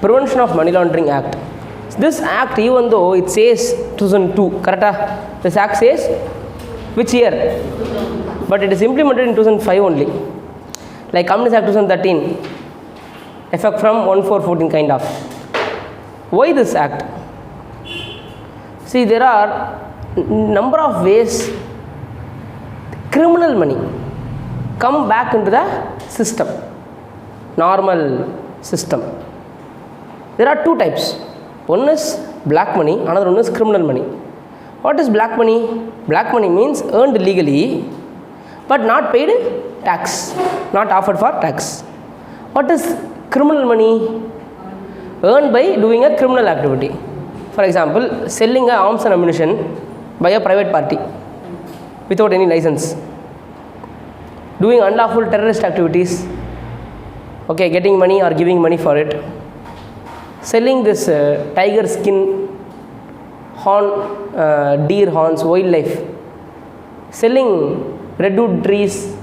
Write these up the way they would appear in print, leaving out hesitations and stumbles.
Prevention of Money Laundering Act. This act, even though it says 2002, correct? This act says which year? But it is implemented in 2005 only. Like Companies Act 2013, effect from 1/4/14 kind of. Why this act? See, there are number of ways criminal money come back into the system, normal system. There are two types. One is black money, another one is criminal money. What is black money? Black money means earned legally but not paid tax, not offered for tax. What is criminal money? Earned by doing a criminal activity. For example, selling arms and ammunition by a private party without any license, doing unlawful terrorist activities, okay, getting money or giving money for it, selling this tiger skin, horn, deer horns, wildlife, selling redwood trees,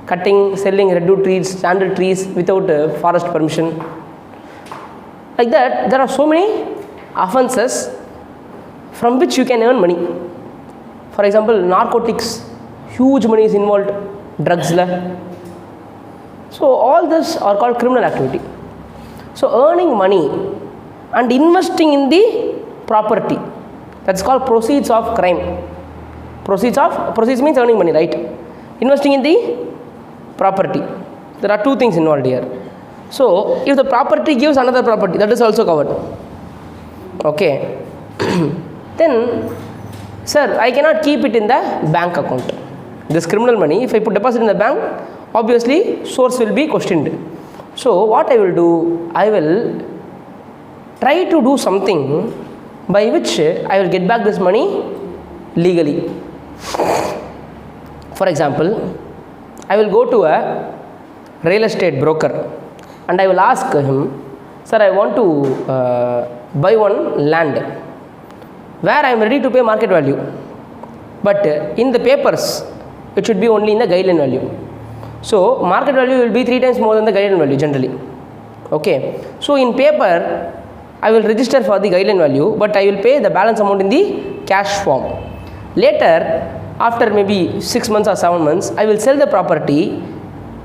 selling redwood trees, sandal trees without forest permission. Like that, there are so many offenses from which you can earn money. For example, narcotics, huge money is involved, drugs. So all this are called criminal activity. So earning money and investing in the property, that's called proceeds of crime. Proceeds means earning money, right? Investing in the property. There are two things involved here. So if the property gives another property, that is also covered. Okay. Then, sir, I cannot keep it in the bank account. This criminal money, if I put deposit in the bank, obviously source will be questioned. So what I will do, I will try to do something by which I will get back this money legally. For example, I will go to a real estate broker and I will ask him, sir, I want to buy one land where I am ready to pay market value, but in the papers it should be only in the guideline value. So market value will be 3 times more than the guideline value generally. Okay. So in paper I will register for the guideline value, but I will pay the balance amount in the cash form. Later, after maybe 6 months or 7 months, I will sell the property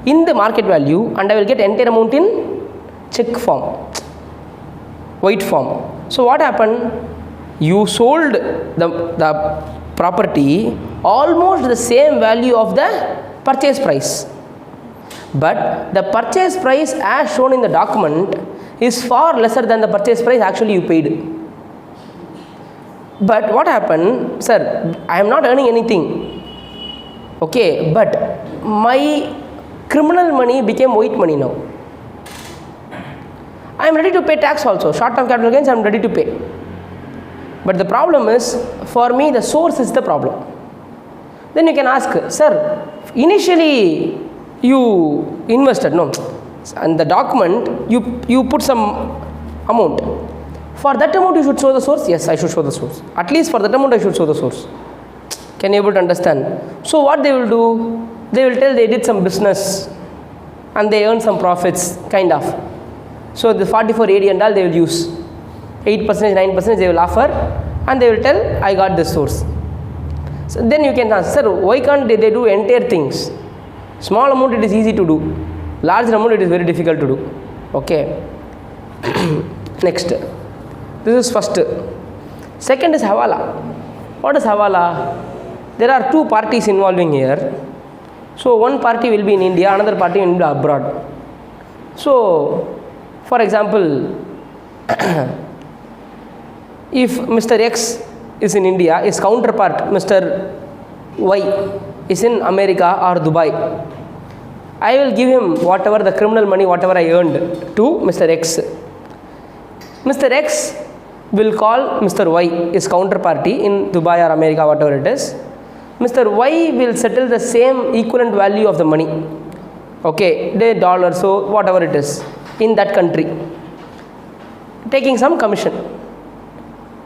in the market value and I will get entire amount in check form, white form. So what happened? You sold the property almost the same value of the purchase price, but the purchase price as shown in the document is far lesser than the purchase price actually you paid. But what happened? Sir, I am not earning anything. Okay, but my criminal money became white money now. I am ready to pay tax also. Short-term capital gains I am ready to pay. But the problem is, for me, the source is the problem. Then you can ask, sir, initially you invested, no, and the document you put some amount. For that amount you should show the source. Yes, I should show the source. At least for that amount I should show the source. Can you able to understand? So what they will do? They will tell they did some business and they earn some profits, kind of. So the 4480 and all they will use. 8%, 9% they will offer and they will tell I got this source. So then you can ask, sir, why can't they do entire things? Small amount it is easy to do. Large amount it is very difficult to do. Okay. Next. This is first. Second is Hawala. What is Hawala? There are two parties involving here. So one party will be in India, another party will be abroad. So, for example, if Mr. X is in India, his counterpart Mr. Y is in America or Dubai, I will give him whatever the criminal money, whatever I earned to Mr. X. Mr. X will call Mr. Y, his counterparty in Dubai or America, whatever it is. Mr. Y will settle the same equivalent value of the money, okay, the dollar, so whatever it is, in that country, taking some commission.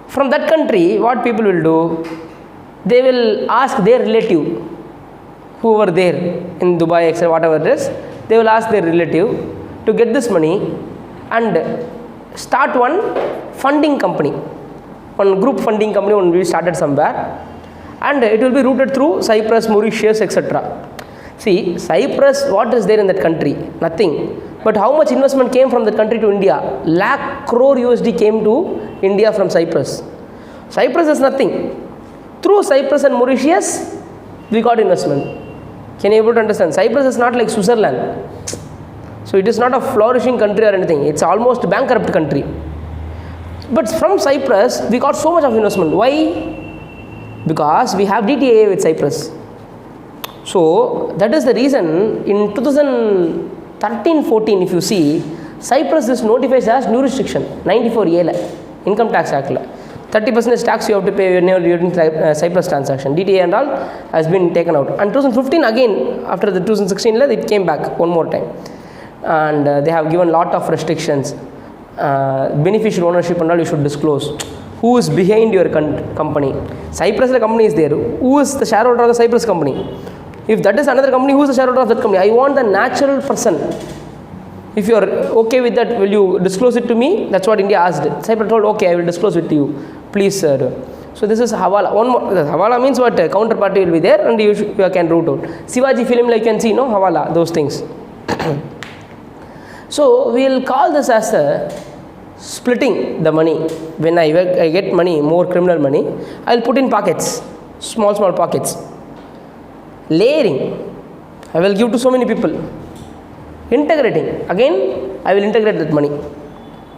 From that country, what people will do, they will ask their relative, who were there in Dubai, etc., whatever it is, they will ask their relative to get this money, and start one funding company, one group funding company will be started somewhere, and it will be routed through Cyprus, Mauritius, etc. See, Cyprus, what is there in that country? Nothing. But how much investment came from that country to India? lakh crore USD came to India from Cyprus. Cyprus is nothing. Through Cyprus and Mauritius, we got investment. Can you able to understand? Cyprus is not like Switzerland. So it is not a flourishing country or anything. It's almost a bankrupt country. But from Cyprus, we got so much of investment. Why? Because we have DTA with Cyprus. So that is the reason in 2013-14, if you see, Cyprus is notified as new restriction, 94A, Income Tax Act. 30% tax you have to pay during Cyprus transaction. DTA and all has been taken out. And 2015 again, after the 2016, it came back one more time. And they have given lot of restrictions. Beneficial ownership and all you should disclose. Who is behind your company? Cyprus the company is there. Who is the shareholder of the Cyprus company? If that is another company, who is the shareholder of that company? I want the natural person. If you are okay with that, will you disclose it to me? That's what India asked. Cyprus told, okay, I will disclose it to you. Please, sir. So this is Hawala. One more. Hawala means what? Counterparty will be there and you can route out. Shivaji film, like you can see, no? Hawala, those things. So we will call this as a splitting the money. When I get money, more criminal money, I will put in pockets, small pockets. Layering, I will give to so many people. Integrating, again I will integrate that money.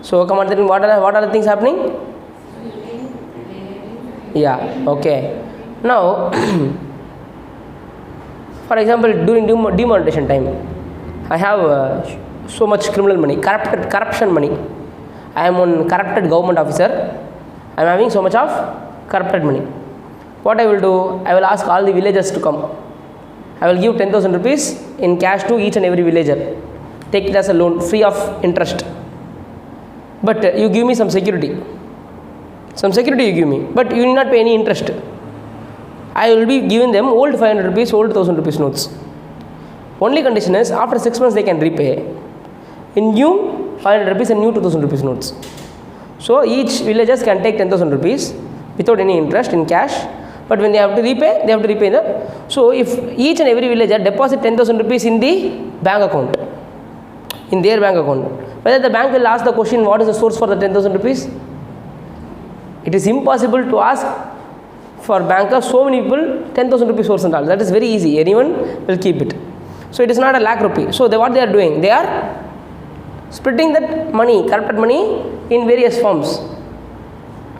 So come on, what are the things happening? Yeah, okay. Now for example, during demonetization time, I have so much criminal money, corruption money. I am one corrupted government officer. I am having so much of corrupted money. What I will do? I will ask all the villagers to come. I will give 10,000 rupees in cash to each and every villager. Take it as a loan, free of interest. But you give me some security. Some security you give me, but you need not pay any interest. I will be giving them old 500 rupees, old 1000 rupees notes. Only condition is after 6 months they can repay. In new 500 rupees and new 2000 rupees notes. So each villagers can take 10,000 rupees without any interest in cash. But when they have to repay, so if each and every villager deposit 10,000 rupees in the bank account, in their bank account, whether the bank will ask the question, what is the source for the 10,000 rupees? It is impossible to ask for bankers, so many people, 10,000 rupees source and all. That is very easy. Anyone will keep it. So it is not a lakh rupee. So what they are doing? They are splitting that money, corrupted money, in various forms.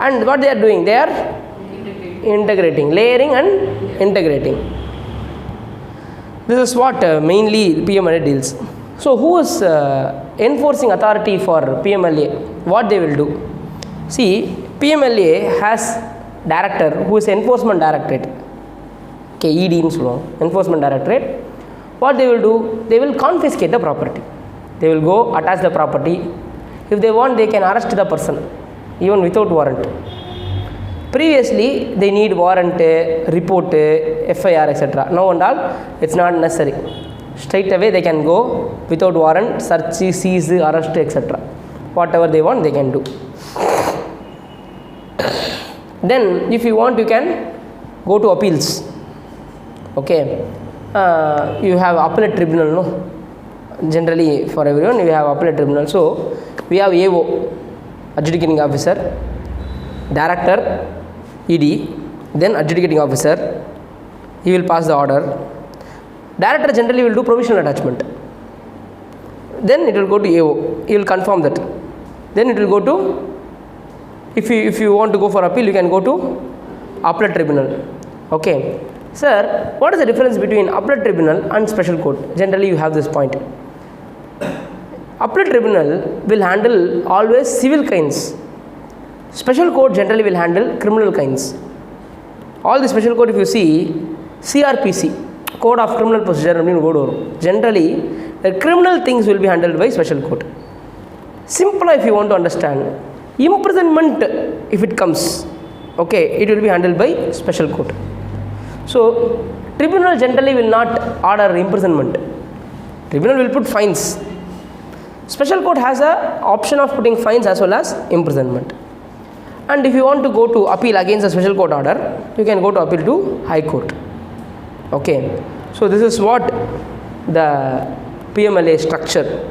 And what they are doing? They are integrating, layering and integrating. This is what mainly Pmla deals. So who is enforcing authority for Pmla? What they will do? See, Pmla has director who is enforcement directorate. Okay, ED enforcement directorate. What they will do? They will confiscate the property. They will go attach the property. If they want, they can arrest the person even without warrant. Previously, they need warrant, report, FIR, etc. Now and all, it's not necessary. Straight away, they can go without warrant, search, seize, arrest, etc. Whatever they want, they can do. Then, if you want, you can go to appeals. Okay. You have appellate tribunal, no? Generally, for everyone, we have appellate tribunal. So, we have AO, adjudicating officer, director, ED, then adjudicating officer. He will pass the order. Director generally will do provisional attachment. Then it will go to AO. He will confirm that. Then it will go to, if you want to go for appeal, you can go to appellate tribunal. Okay. Sir, what is the difference between appellate tribunal and special court? Generally, you have this point. Appellate tribunal will handle always civil kinds. Special court generally will handle criminal kinds. All the special court, if you see, CRPC, Code of Criminal Procedure, generally the criminal things will be handled by special court. Simple, if you want to understand, imprisonment, if it comes, okay, it will be handled by special court. So, tribunal generally will not order imprisonment. Tribunal will put fines. Special court has a option of putting fines as well as imprisonment. And if you want to go to appeal against a special court order, you can go to appeal to High Court. Okay, so this is what the PMLA structure.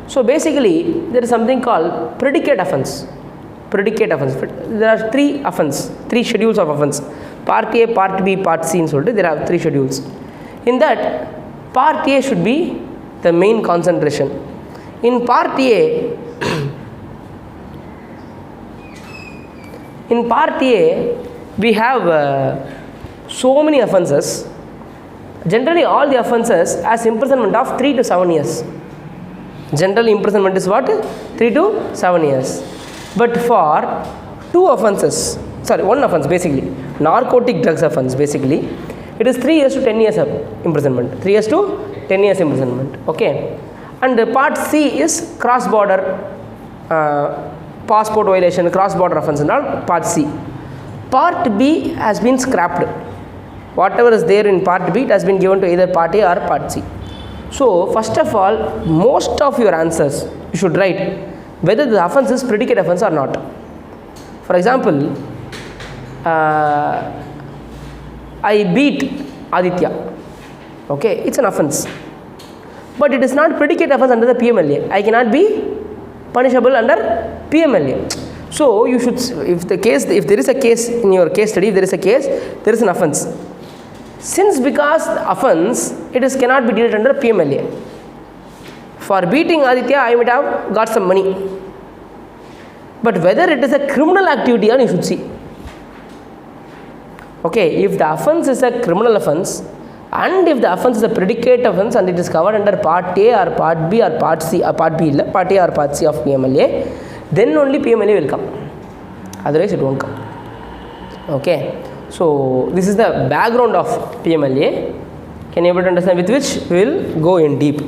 So basically, there is something called predicate offence. Predicate offence. There are three schedules of offence. Part A, Part B, Part C. There are 3 schedules. In that, Part A should be the main concentration. In Part A, we have so many offences. Generally, all the offences has imprisonment of 3 to 7 years. Generally, imprisonment is what? 3 to 7 years. But for 1 offence basically, narcotic drugs offence basically, it is 3 years to 10 years of imprisonment. 3 years to 10 years imprisonment. Okay. And Part C is cross-border passport violation, cross-border offence and all, Part C. Part B has been scrapped. Whatever is there in Part B, it has been given to either Part A or Part C. So, first of all, most of your answers, you should write whether the offence is predicate offence or not. For example, I beat Aditya. Okay, it's an offence. But it is not predicate offence under the PMLA. I cannot be punishable under PMLA. So, you should, if there is a case in your case study, there is an offence. Since because the offence, cannot be dealt under PMLA. For beating Aditya, I might have got some money. But whether it is a criminal activity or you should see. Okay, if the offence is a criminal offence and if the offence is a predicate offence and it is covered under Part A or Part B or Part C or Part B, Part A or Part C of PMLA, then only PMLA will come. Otherwise, it won't come. Okay. So, this is the background of PMLA. Can you able to understand, with which we will go in deep.